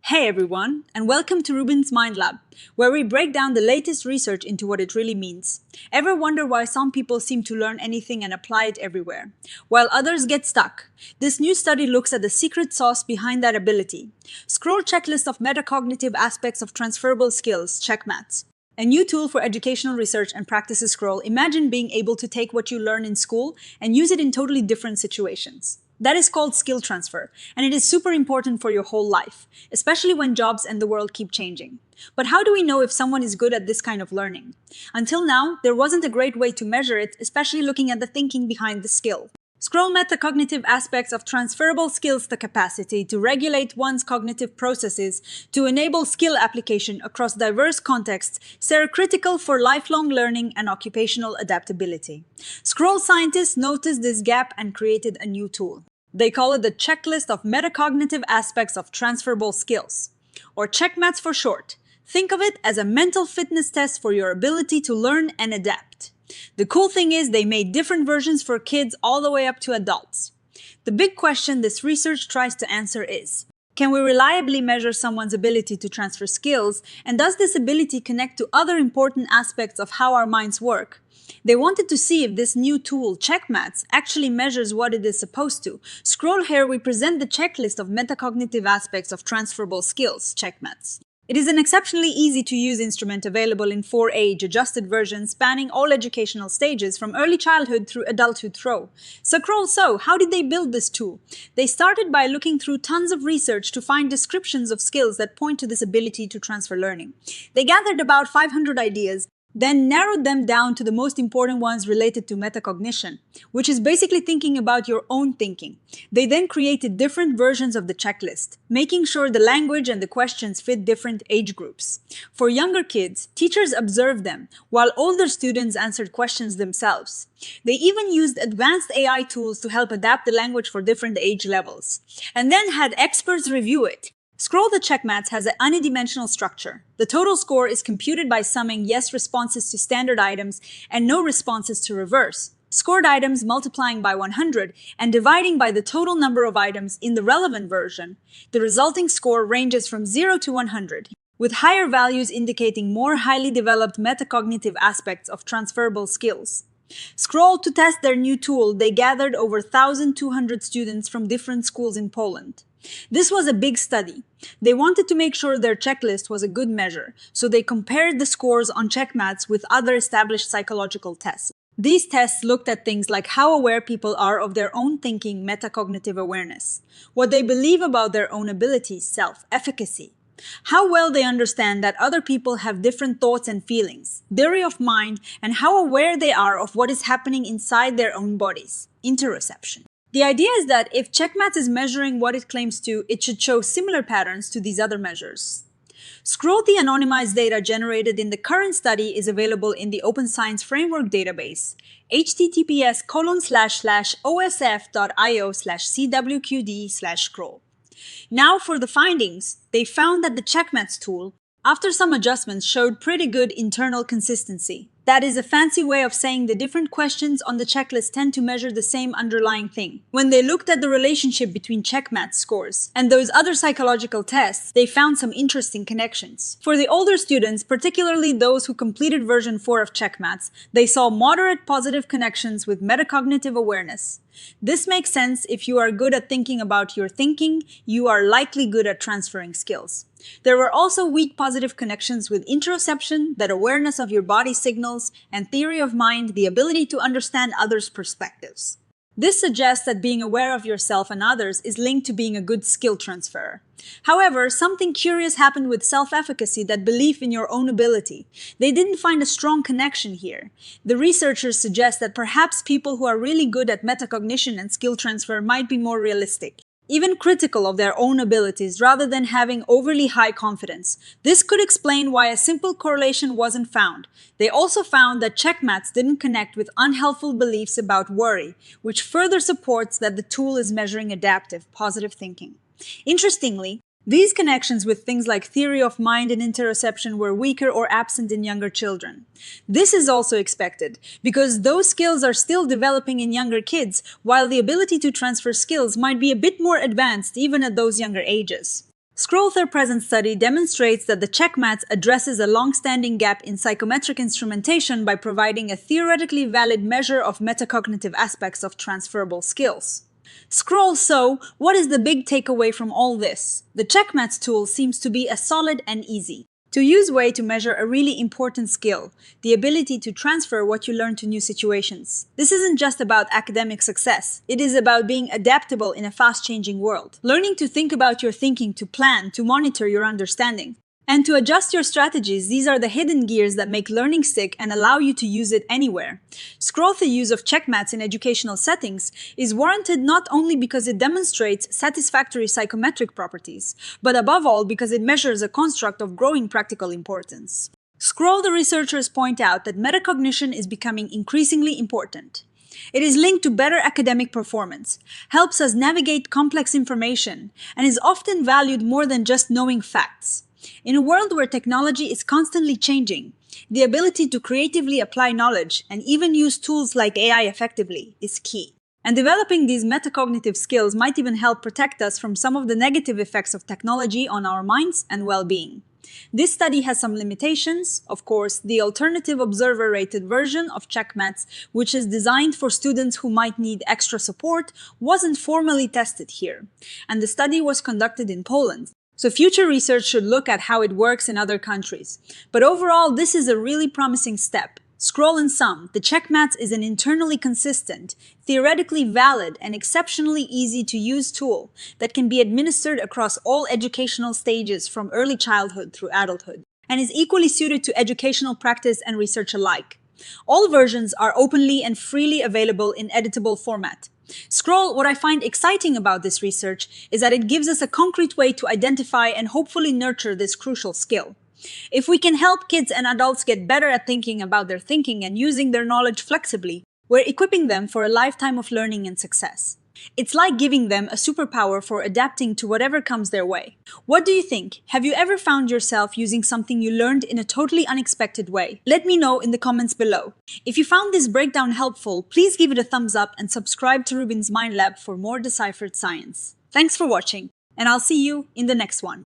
Hey everyone, and welcome to RUBIN'S Mind Lab, where we break down the latest research into what it really means. Ever wonder why some people seem to learn anything and apply it everywhere, while others get stuck? This new study looks at the secret sauce behind that ability. Scroll checklist of metacognitive aspects of transferable skills, CheckMATS. A new tool for educational research and practices scroll. Imagine being able to take what you learn in school and use it in totally different situations. That is called skill transfer, and it is super important for your whole life, especially when jobs and the world keep changing. But how do we know if someone is good at this kind of learning? Until now, there wasn't a great way to measure it, especially looking at the thinking behind the skill. Scroll metacognitive aspects of transferable skills, the capacity to regulate one's cognitive processes to enable skill application across diverse contexts, are critical for lifelong learning and occupational adaptability. Scroll scientists noticed this gap and created a new tool. They call it the checklist of metacognitive aspects of transferable skills, or CheckMATS for short. Think of it as a mental fitness test for your ability to learn and adapt. The cool thing is they made different versions for kids all the way up to adults. The big question this research tries to answer is, can we reliably measure someone's ability to transfer skills, and does this ability connect to other important aspects of how our minds work? They wanted to see if this new tool, CheckMATS, actually measures what it is supposed to. Scroll here we present the checklist of metacognitive aspects of transferable skills, CheckMATS. It is an exceptionally easy-to-use instrument available in 4 age-adjusted versions spanning all educational stages from early childhood through adulthood through. So how did they build this tool? They started by looking through tons of research to find descriptions of skills that point to this ability to transfer learning. They gathered about 500 ideas, then narrowed them down to the most important ones related to metacognition, which is basically thinking about your own thinking. They then created different versions of the checklist, making sure the language and the questions fit different age groups. For younger kids, teachers observed them, while older students answered questions themselves. They even used advanced AI tools to help adapt the language for different age levels, and then had experts review it. Scroll the CheckMATS has an unidimensional structure. The total score is computed by summing yes responses to standard items and no responses to reverse, scored items multiplying by 100 and dividing by the total number of items in the relevant version. The resulting score ranges from 0 to 100, with higher values indicating more highly developed metacognitive aspects of transferable skills. Scroll to test their new tool, they gathered over 1,200 students from different schools in Poland. This was a big study. They wanted to make sure their checklist was a good measure, so they compared the scores on CheckMATS with other established psychological tests. These tests looked at things like how aware people are of their own thinking, metacognitive awareness, what they believe about their own abilities, self-efficacy, how well they understand that other people have different thoughts and feelings, theory of mind, and how aware they are of what is happening inside their own bodies, interoception. The idea is that if CheckMATS is measuring what it claims to, it should show similar patterns to these other measures. Scroll the anonymized data generated in the current study is available in the Open Science Framework database, https://osf.io/cwqd/scroll. Now for the findings, they found that the CheckMATS tool, after some adjustments, showed pretty good internal consistency. That is a fancy way of saying the different questions on the checklist tend to measure the same underlying thing. When they looked at the relationship between CheckMATS scores and those other psychological tests, they found some interesting connections. For the older students, particularly those who completed version 4 of CheckMATS, they saw moderate positive connections with metacognitive awareness. This makes sense. If you are good at thinking about your thinking, you are likely good at transferring skills. There were also weak positive connections with interoception, that awareness of your body signals, and theory of mind, the ability to understand others' perspectives. This suggests that being aware of yourself and others is linked to being a good skill transferer. However, something curious happened with self-efficacy, that belief in your own ability. They didn't find a strong connection here. The researchers suggest that perhaps people who are really good at metacognition and skill transfer might be more realistic, even critical of their own abilities rather than having overly high confidence. This could explain why a simple correlation wasn't found. They also found that CheckMATS didn't connect with unhelpful beliefs about worry, which further supports that the tool is measuring adaptive, positive thinking. Interestingly, these connections with things like theory of mind and interoception were weaker or absent in younger children. This is also expected, because those skills are still developing in younger kids, while the ability to transfer skills might be a bit more advanced even at those younger ages. Scroll their present study demonstrates that the CheckMATS addresses a long-standing gap in psychometric instrumentation by providing a theoretically valid measure of metacognitive aspects of transferable skills. Scroll, so what is the big takeaway from all this? The CheckMATS tool seems to be a solid and easy to use way to measure a really important skill, the ability to transfer what you learn to new situations. This isn't just about academic success. It is about being adaptable in a fast-changing world. Learning to think about your thinking, to plan, to monitor your understanding, and to adjust your strategies. These are the hidden gears that make learning stick and allow you to use it anywhere. The use of CheckMATS in educational settings is warranted not only because it demonstrates satisfactory psychometric properties, but above all because it measures a construct of growing practical importance. The researchers point out that metacognition is becoming increasingly important. It is linked to better academic performance, helps us navigate complex information, and is often valued more than just knowing facts. In a world where technology is constantly changing, the ability to creatively apply knowledge and even use tools like AI effectively is key. And developing these metacognitive skills might even help protect us from some of the negative effects of technology on our minds and well-being. This study has some limitations. Of course, the alternative observer-rated version of CheckMATS, which is designed for students who might need extra support, wasn't formally tested here. And the study was conducted in Poland. So future research should look at how it works in other countries. But overall, this is a really promising step. In sum, the CheckMATS is an internally consistent, theoretically valid, and exceptionally easy to use tool that can be administered across all educational stages from early childhood through adulthood, and is equally suited to educational practice and research alike. All versions are openly and freely available in editable format. What I find exciting about this research is that it gives us a concrete way to identify and hopefully nurture this crucial skill. If we can help kids and adults get better at thinking about their thinking and using their knowledge flexibly, we're equipping them for a lifetime of learning and success. It's like giving them a superpower for adapting to whatever comes their way. What do you think? Have you ever found yourself using something you learned in a totally unexpected way? Let me know in the comments below. If you found this breakdown helpful, please give it a thumbs up and subscribe to RUBIN'S Mind Lab for more deciphered science. Thanks for watching, and I'll see you in the next one.